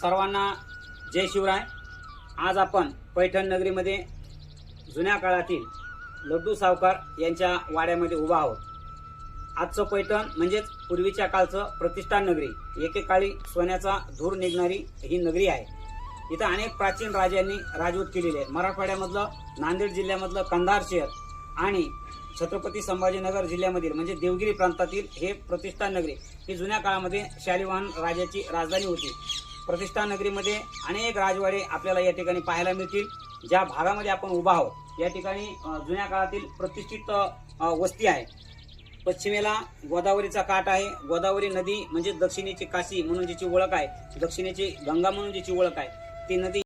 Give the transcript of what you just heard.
सर्वांना जय शिवराय। आज आपण पैठण नगरीमध्ये जुन्या काळातील लड्डू सावकार यांच्या वाड्यामध्ये उभा आहोत। आजचं पैठण म्हणजेच पूर्वीच्या काळचं प्रतिष्ठान नगरी, एकेकाळी सोन्याचा धूर निघणारी ही नगरी आहे। इथं अनेक प्राचीन राजांनी राजवट केलेली आहे। मराठवाड्यामधलं नांदेड जिल्ह्यामधलं कंधार शहर आणि छत्रपती संभाजीनगर जिल्ह्यामधील म्हणजे देवगिरी प्रांतातील हे प्रतिष्ठान नगरी ही जुन्या काळामध्ये शालिवाहन राजाची राजधानी होती। प्रतिष्ठान नगरीमध्ये अनेक राजवाडे आपल्याला या ठिकाणी पाहायला मिळतील। ज्या भागामध्ये आपण उभा आहोत या ठिकाणी जुन्या काळातील प्रतिष्ठित वस्ती आहे। पश्चिमेला गोदावरीचा काठ आहे। गोदावरी नदी म्हणजे दक्षिणेची काशी म्हणून जिची ओळख आहे, दक्षिणेची गंगा म्हणून जिची ओळख आहे, ती नदी